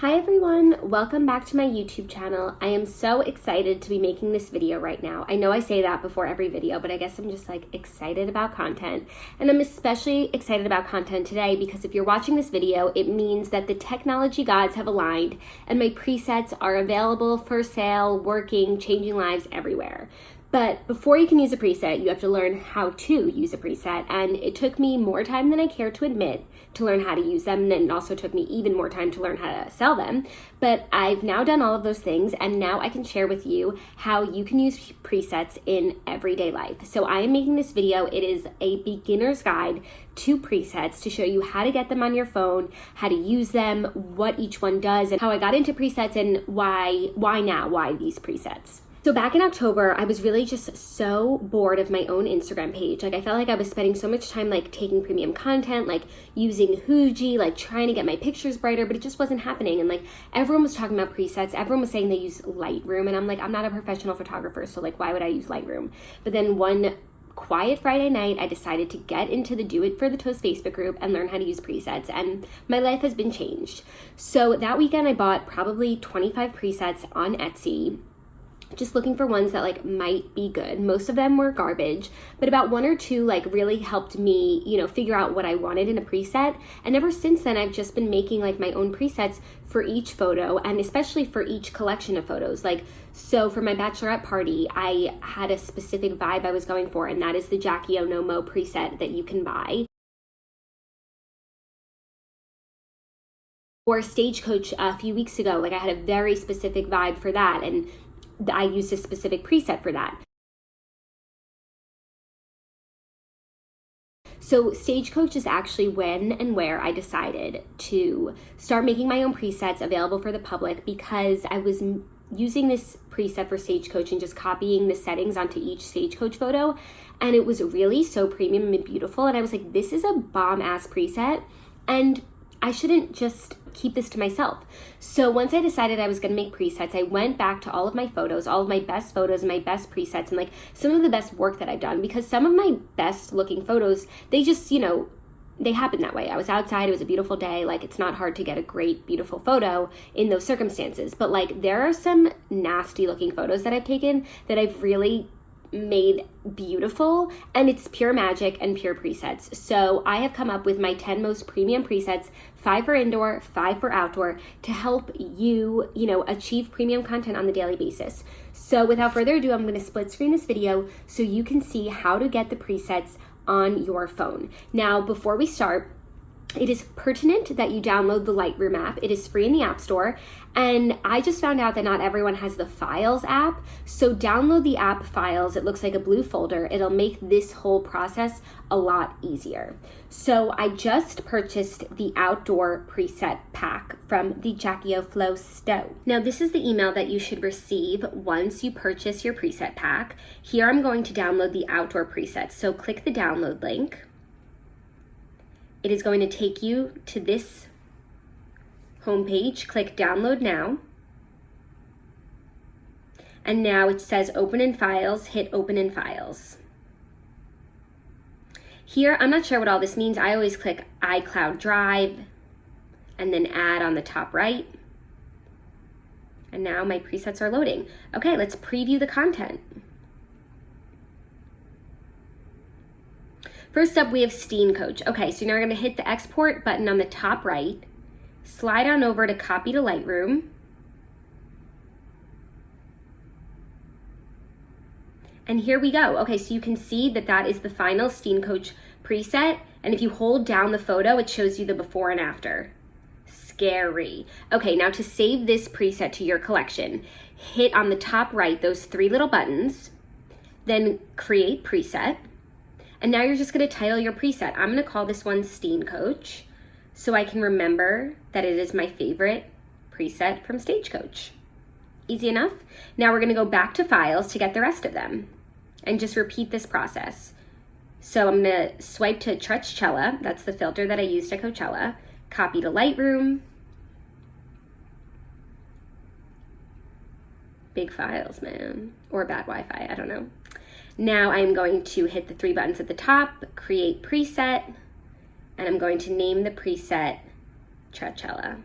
Hi everyone, welcome back to my YouTube channel. I am so excited to be making this video right now. I know I say that before every video, but I guess I'm just like excited about content. And I'm especially excited about content today because if you're watching this video, it means that the technology gods have aligned and my presets are available for sale, working, changing lives everywhere. But before you can use a preset, you have to learn how to use a preset. And it took me more time than I care to admit to learn how to use them. And then it also took me even more time to learn how to sell them. But I've now done all of those things. And now I can share with you how you can use presets in everyday life. So I am making this video. It is a beginner's guide to presets to show you how to get them on your phone, how to use them, what each one does, and how I got into presets and why these presets. So back in October, I was really just so bored of my own Instagram page. Like I felt like I was spending so much time like taking premium content, like using Huji, like trying to get my pictures brighter, but it just wasn't happening. And like everyone was talking about presets. Everyone was saying they use Lightroom. And I'm like, I'm not a professional photographer. So like, why would I use Lightroom? But then one quiet Friday night, I decided to get into the Do It for the Toast Facebook group and learn how to use presets, and my life has been changed. So that weekend I bought probably 25 presets on Etsy, just looking for ones that like might be good. Most of them were garbage, but about one or two like really helped me, figure out what I wanted in a preset. And ever since then, I've just been making like my own presets for each photo and especially for each collection of photos. Like, so for my bachelorette party, I had a specific vibe I was going for, and that is the JackieOFlow preset that you can buy. Or Stagecoach a few weeks ago, like I had a very specific vibe for that, and I used a specific preset for that. So Stagecoach is actually when and where I decided to start making my own presets available for the public, because I was using this preset for Stagecoach and just copying the settings onto each Stagecoach photo, and it was really so premium and beautiful, and I was like, this is a bomb-ass preset, and I shouldn't just keep this to myself. So once I decided I was going to make presets, I went back to all of my photos, all of my best photos and my best presets, and like some of the best work that I've done, because some of my best looking photos, they just, they happen that way. I was outside, it was a beautiful day. Like, it's not hard to get a great, beautiful photo in those circumstances. But like, there are some nasty looking photos that I've taken that I've really made beautiful, and it's pure magic and pure presets. So I have come up with my 10 most premium presets, 5 for indoor, 5 for outdoor, to help you, achieve premium content on the daily basis. So without further ado, I'm going to split screen this video so you can see how to get the presets on your phone. Now, before we start, it is pertinent that you download the Lightroom app. It is free in the App Store. And I just found out that not everyone has the Files app. So download the app Files. It looks like a blue folder. It'll make this whole process a lot easier. So I just purchased the outdoor preset pack from the JackieOFlow store. Now this is the email that you should receive once you purchase your preset pack. Here I'm going to download the outdoor presets. So click the download link. It is going to take you to this homepage. Click download now. And now it says open in files, hit open in files. Here, I'm not sure what all this means. I always click iCloud Drive and then add on the top right. And now my presets are loading. Okay, let's preview the content. First up, we have Stagecoach. Okay, so now we're gonna hit the export button on the top right, slide on over to copy to Lightroom, and here we go. Okay, so you can see that that is the final Stagecoach preset, and if you hold down the photo, it shows you the before and after. Scary. Okay, now to save this preset to your collection, hit on the top right those 3 little buttons, then create preset. And now you're just gonna title your preset. I'm gonna call this one Stagecoach so I can remember that it is my favorite preset from Stagecoach. Easy enough. Now we're gonna go back to files to get the rest of them and just repeat this process. So I'm gonna swipe to Trutchella, that's the filter that I used at Coachella, copy to Lightroom, big files, man, or bad Wi-Fi, I don't know. Now I'm going to hit the 3 buttons at the top, create preset, and I'm going to name the preset Trutchella.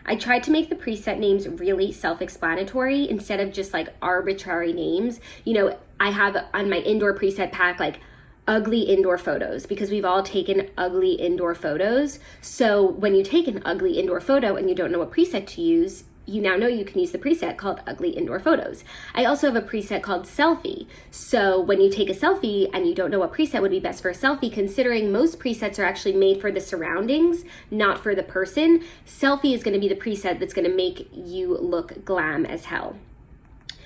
I tried to make the preset names really self-explanatory instead of just like arbitrary names. You know, I have on my indoor preset pack like ugly indoor photos because we've all taken ugly indoor photos. So when you take an ugly indoor photo and you don't know what preset to use, you now know you can use the preset called ugly indoor photos. I also have a preset called selfie. So when you take a selfie and you don't know what preset would be best for a selfie, considering most presets are actually made for the surroundings, not for the person, selfie is going to be the preset that's going to make you look glam as hell.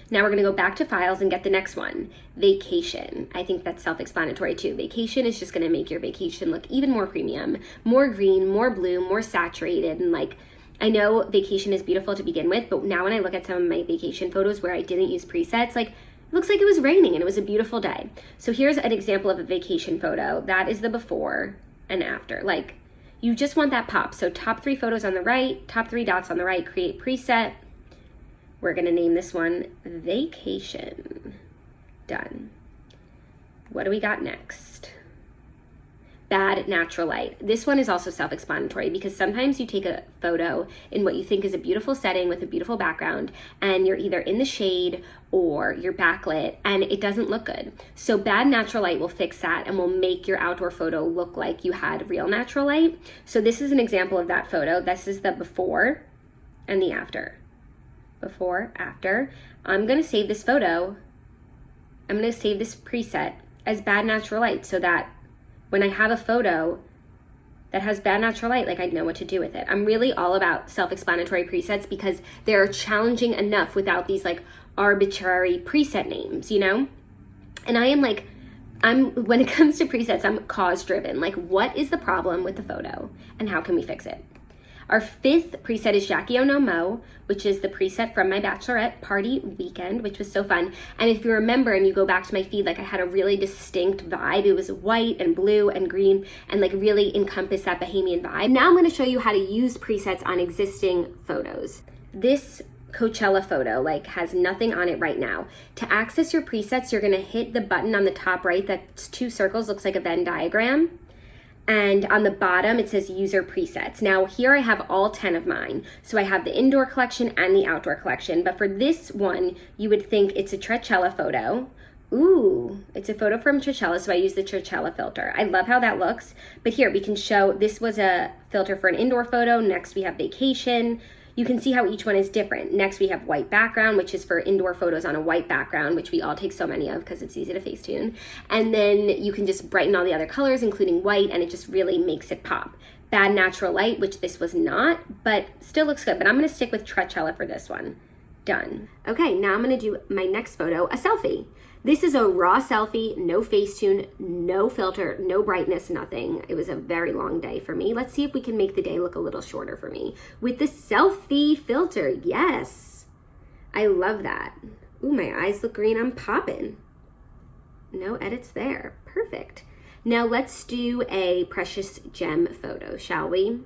Now we're going to go back to files and get the next one, vacation. I think that's self-explanatory too. Vacation is just going to make your vacation look even more premium, more green, more blue, more saturated, and like, I know vacation is beautiful to begin with, but now when I look at some of my vacation photos where I didn't use presets, like, it looks like it was raining and it was a beautiful day. So here's an example of a vacation photo. That is the before and after. Like, you just want that pop. So top 3 photos on the right, top 3 dots on the right, create preset. We're gonna name this one vacation. Done. What do we got next? Bad natural light. This one is also self-explanatory because sometimes you take a photo in what you think is a beautiful setting with a beautiful background and you're either in the shade or you're backlit and it doesn't look good. So bad natural light will fix that and will make your outdoor photo look like you had real natural light. So this is an example of that photo. This is the before and the after. Before, after. I'm gonna save this photo. I'm gonna save this preset as bad natural light so that when I have a photo that has bad natural light, like I know what to do with it. I'm really all about self-explanatory presets because they're challenging enough without these like arbitrary preset names, you know? And when it comes to presets, I'm cause driven. Like, what is the problem with the photo and how can we fix it? Our 5th preset is JackieOFlow, which is the preset from my bachelorette party weekend, which was so fun. And if you remember and you go back to my feed, like I had a really distinct vibe. It was white and blue and green and like really encompassed that bohemian vibe. Now I'm gonna show you how to use presets on existing photos. This Coachella photo like has nothing on it right now. To access your presets, you're gonna hit the button on the top right that's 2 circles, looks like a Venn diagram. And on the bottom, it says user presets. Now here I have all 10 of mine. So I have the indoor collection and the outdoor collection. But for this one, you would think it's a Coachella photo. Ooh, it's a photo from Coachella, so I use the Coachella filter. I love how that looks. But here we can show, this was a filter for an indoor photo. Next we have vacation. You can see how each one is different. Next we have white background, which is for indoor photos on a white background, which we all take so many of because it's easy to Facetune. And then you can just brighten all the other colors, including white, and it just really makes it pop. Bad natural light, which this was not, but still looks good. But I'm gonna stick with Coachella for this one. Done. Okay, now I'm gonna do my next photo, a selfie. This is a raw selfie, no Facetune, no filter, no brightness, nothing. It was a very long day for me. Let's see if we can make the day look a little shorter for me with the selfie filter. Yes, I love that. Ooh, my eyes look green, I'm popping. No edits there, perfect. Now let's do a precious gem photo, shall we?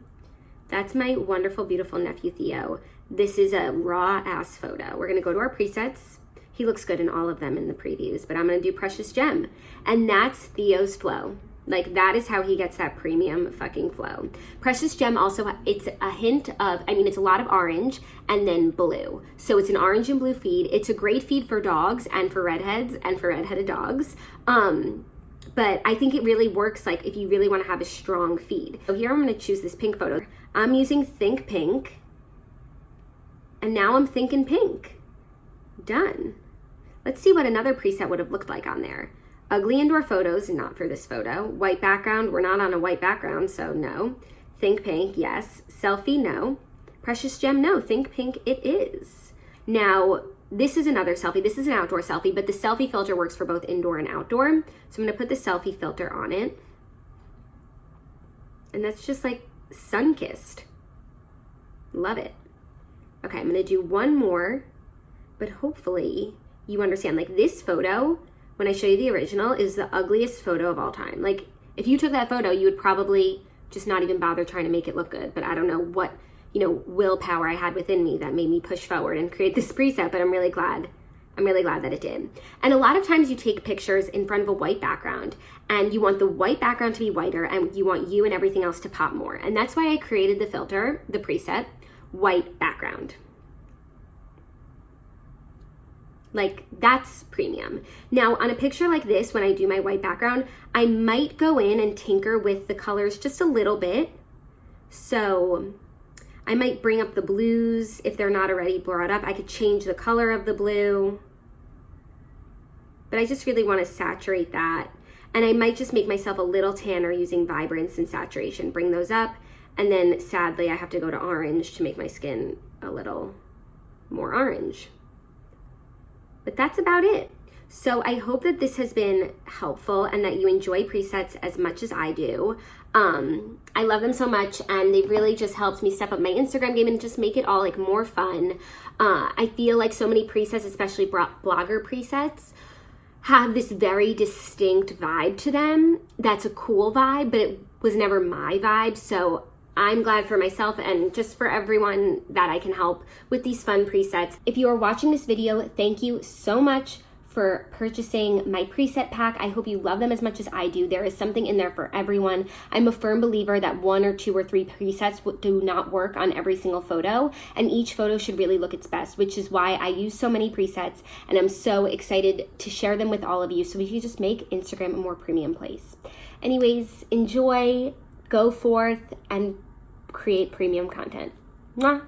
That's my wonderful, beautiful nephew, Theo. This is a raw ass photo. We're gonna go to our presets. He looks good in all of them in the previews, but I'm gonna do precious gem. And that's Theo's flow. Like that is how he gets that premium fucking flow. Precious gem also, it's a hint of, it's a lot of orange and then blue. So it's an orange and blue feed. It's a great feed for dogs and for redheads and for redheaded dogs. But I think it really works like if you really wanna have a strong feed. So here I'm gonna choose this pink photo. I'm using Think Pink. And now I'm thinking pink. Done. Let's see what another preset would have looked like on there. Ugly indoor photos, not for this photo. White background, we're not on a white background, so no. Think pink, yes. Selfie, no. Precious gem, no. Think pink, it is. Now, this is another selfie. This is an outdoor selfie, but the selfie filter works for both indoor and outdoor. So I'm gonna put the selfie filter on it. And that's just like sun-kissed. Love it. Okay, I'm gonna do one more, but hopefully you understand, like this photo, when I show you the original, is the ugliest photo of all time. Like if you took that photo, you would probably just not even bother trying to make it look good. But I don't know what, willpower I had within me that made me push forward and create this preset, but I'm really glad that it did. And a lot of times you take pictures in front of a white background and you want the white background to be whiter and you want you and everything else to pop more. And that's why I created the filter, the preset, white background. Like, that's premium. Now, on a picture like this, when I do my white background, I might go in and tinker with the colors just a little bit. So I might bring up the blues if they're not already brought up. I could change the color of the blue. But I just really want to saturate that. And I might just make myself a little tanner using vibrance and saturation. Bring those up. And then, sadly, I have to go to orange to make my skin a little more orange. But that's about it. So I hope that this has been helpful and that you enjoy presets as much as I do. I love them so much, and they've really just helped me step up my Instagram game and just make it all like more fun. I feel like so many presets, especially blogger presets, have this very distinct vibe to them. That's a cool vibe, but it was never my vibe. So I'm glad for myself and just for everyone that I can help with these fun presets. If you are watching this video, thank you so much for purchasing my preset pack. I hope you love them as much as I do. There is something in there for everyone. I'm a firm believer that 1 or 2 or 3 presets do not work on every single photo, and each photo should really look its best, which is why I use so many presets, and I'm so excited to share them with all of you so we can just make Instagram a more premium place. Anyways, enjoy, go forth, and create premium content. Mwah.